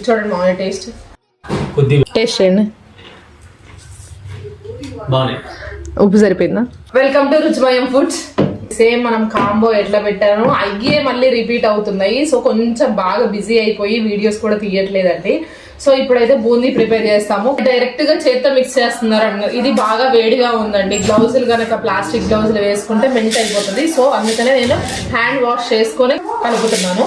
చూడండి మామూలు taste taste చేయండి. ఉప్పు సరిపోయిందా? Welcome to Ruchimayam foods. Same మనం కాంబో ఎట్లా పెట్టాను అయ్యే మళ్ళీ రిపీట్ అవుతున్నాయి. సో కొంచెం బాగా బిజీ అయిపోయి వీడియోస్ కూడా తీయట్లేదండి. సో ఇప్పుడైతే బూందీ ప్రిపేర్ చేస్తాము. డైరెక్ట్ గా చేత్తో మిక్స్ చేస్తున్నారు. ఇది బాగా వేడిగా ఉందండి. గ్లౌజులు కనుక ప్లాస్టిక్ గ్లౌజులు వేసుకుంటే మెల్ట్ అయిపోతుంది. సో అందుకనే నేను హ్యాండ్ వాష్ చేసుకొని కలుపుతున్నాను.